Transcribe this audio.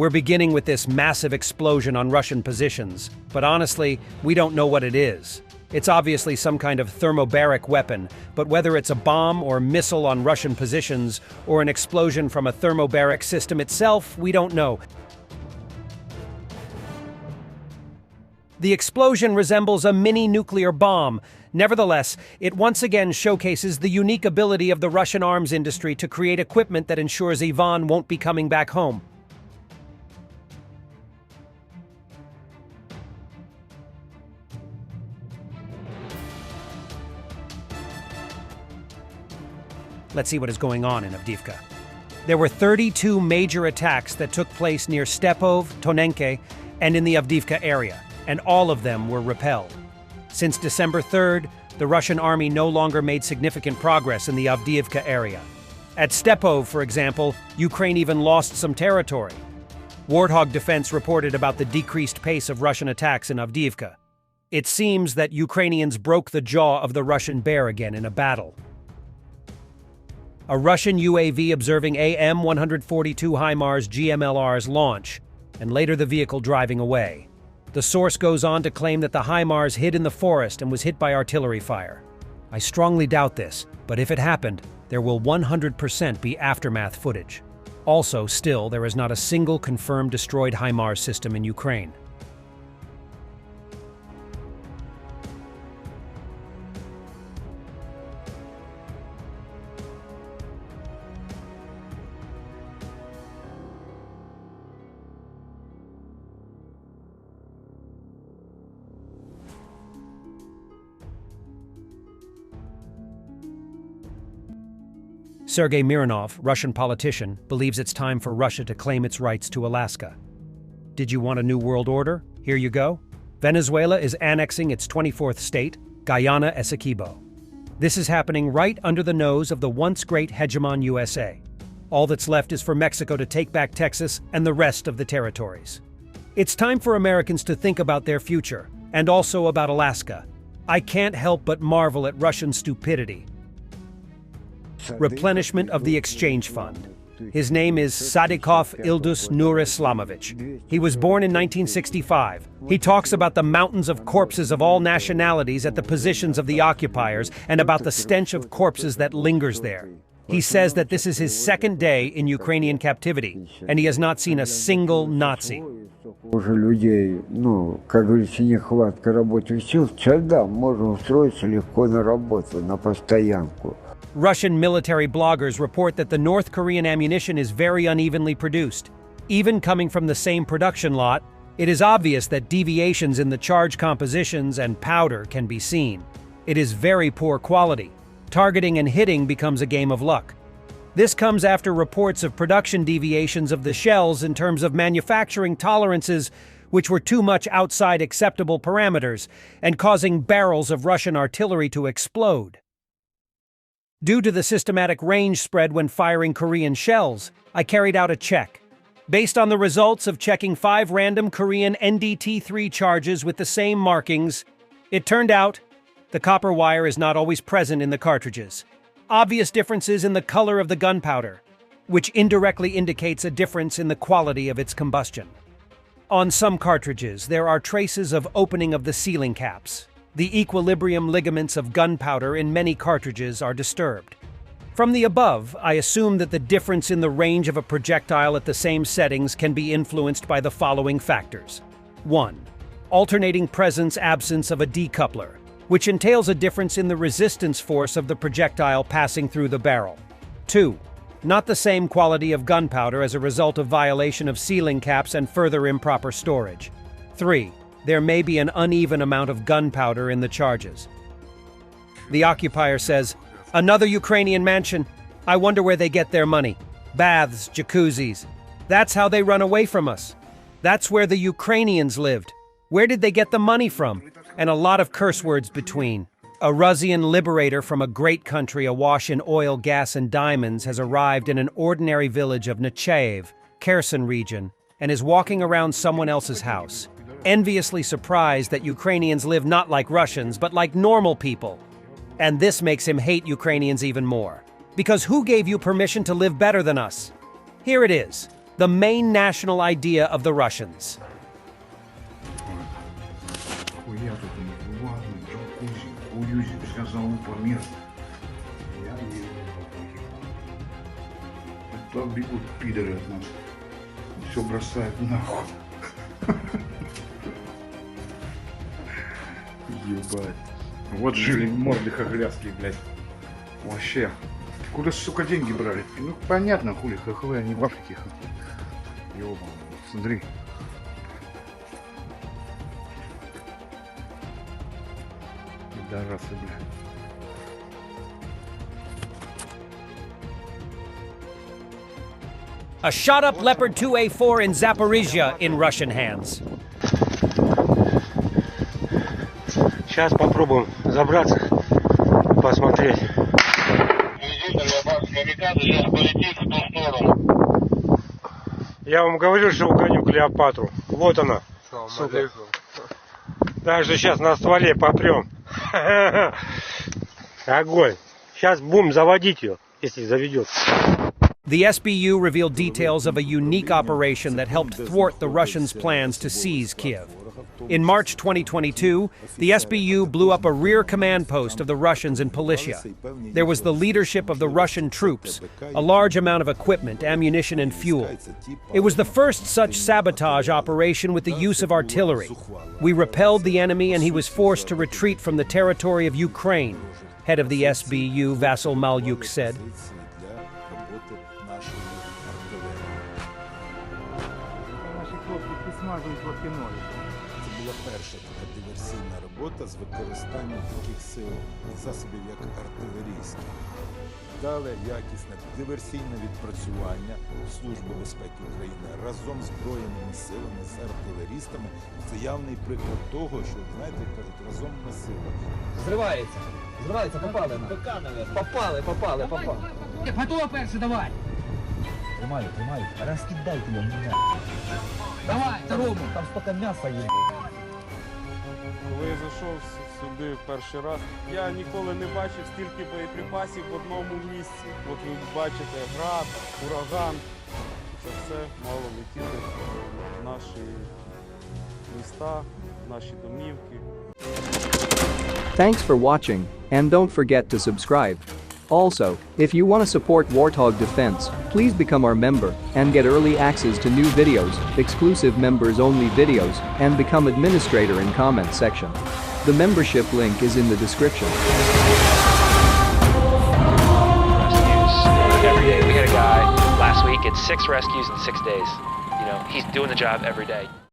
We're beginning with this massive explosion on Russian positions, but honestly, we don't know what it is. It's obviously some kind of thermobaric weapon, but whether it's a bomb or missile on Russian positions, or an explosion from a thermobaric system itself, we don't know. The explosion resembles a mini nuclear bomb. Nevertheless, it once again showcases the unique ability of the Russian arms industry to create equipment that ensures Ivan won't be coming back home. Let's see what is going on in Avdiivka. There were 32 major attacks that took place near Stepov, Tonenke, and in the Avdiivka area, and all of them were repelled. Since December 3rd, the Russian army no longer made significant progress in the Avdiivka area. At Stepov, for example, Ukraine even lost some territory. Warthog Defense reported about the decreased pace of Russian attacks in Avdiivka. It seems that Ukrainians broke the jaw of the Russian bear again in a battle. A Russian UAV observing AM-142 HIMARS GMLR's launch, and later the vehicle driving away. The source goes on to claim that the HIMARS hid in the forest and was hit by artillery fire. I strongly doubt this, but if it happened, there will 100% be aftermath footage. Also, still, there is not a single confirmed destroyed HIMARS system in Ukraine. Sergei Mironov, Russian politician, believes it's time for Russia to claim its rights to Alaska. Did you want a new world order? Here you go. Venezuela is annexing its 24th state, Guyana Essequibo. This is happening right under the nose of the once great hegemon USA. All that's left is for Mexico to take back Texas and the rest of the territories. It's time for Americans to think about their future, and also about Alaska. I can't help but marvel at Russian stupidity. Replenishment of the exchange fund. His name is Sadikov Ildus Nurislamovich. He was born in 1965. He talks about the mountains of corpses of all nationalities at the positions of the occupiers and about the stench of corpses that lingers there. He says that this is his second day in Ukrainian captivity, and he has not seen a single Nazi. Russian military bloggers report that the North Korean ammunition is very unevenly produced. Even coming from the same production lot, it is obvious that deviations in the charge compositions and powder can be seen. It is very poor quality. Targeting and hitting becomes a game of luck. This comes after reports of production deviations of the shells in terms of manufacturing tolerances which were too much outside acceptable parameters and causing barrels of Russian artillery to explode. Due to the systematic range spread when firing Korean shells, I carried out a check. Based on the results of checking 5 random Korean NDT-3 charges with the same markings, it turned out the copper wire is not always present in the cartridges. Obvious differences in the color of the gunpowder, which indirectly indicates a difference in the quality of its combustion. On some cartridges, there are traces of opening of the sealing caps. The equilibrium ligaments of gunpowder in many cartridges are disturbed. From the above, I assume that the difference in the range of a projectile at the same settings can be influenced by the following factors. 1. Alternating presence-absence of a decoupler, which entails a difference in the resistance force of the projectile passing through the barrel. 2. Not the same quality of gunpowder as a result of violation of sealing caps and further improper storage. 3. There may be an uneven amount of gunpowder in the charges. The occupier says, "Another Ukrainian mansion. I wonder where they get their money. Baths, jacuzzis. That's how they run away from us. That's where the Ukrainians lived. Where did they get the money from?" And a lot of curse words between. A Russian liberator from a great country awash in oil, gas, and diamonds has arrived in an ordinary village of Nechayev, Kherson region, and is walking around someone else's house, enviously surprised that Ukrainians live not like Russians, but like normal people. And this makes him hate Ukrainians even more. Because who gave you permission to live better than us? Here it is. the main national idea of the Russians. Бегут пидоры от нас. Все бросают нахуй. Ебать. Вот жили морды хохлядские, блядь. Вообще. Куда, сука, деньги брали? Ну, понятно, хули хохлы, они в Африке. Ёбан, смотри. Пидорасы, блядь. A shot-up Leopard 2A4 in Zaporizhia in Russian hands. Сейчас попробуем забраться, посмотреть. Я вам говорил, что угоню Клеопатру. Вот она. Сука. Так что сейчас на стволе попрем. Огонь. Сейчас будем заводить ее, если заведет. The SBU revealed details of a unique operation that helped thwart the Russians' plans to seize Kiev. In March 2022, the SBU blew up a rear command post of the Russians in Polishia. There was the leadership of the Russian troops, a large amount of equipment, ammunition, and fuel. It was the first such sabotage operation with the use of artillery. We repelled the enemy and he was forced to retreat from the territory of Ukraine, head of the SBU, Vasyl Malyuk, said. Це була перша така диверсійна робота з використанням таких сил і засобів, як артилерійські. Дали якісне диверсійне відпрацювання Служби безпеки України разом з збройними силами, з артилерістами. Це явний приклад того, що, знаєте, кажуть, разом ми сила. Зривається. Зривається, попали. Попали. Готово перше, давай. Тримаю. Розкидайте його. Давай, второму. Там стільки м'яса є. Коли я зайшов сюди перший раз, я ніколи не бачив стільки боєприпасів в одному місці. От ви бачите, град, ураган. Це все мало летіти в наші міста, в наші домівки. Thanks for watching, and don't forget to subscribe. Also, if you want to support Warthog Defense, please become our member and get early access to new videos, exclusive members-only videos, and become administrator in comment section. The membership link is in the description. Rescues every day. We had a guy last week, it's 6 rescues in 6 days. You know, he's doing the job every day.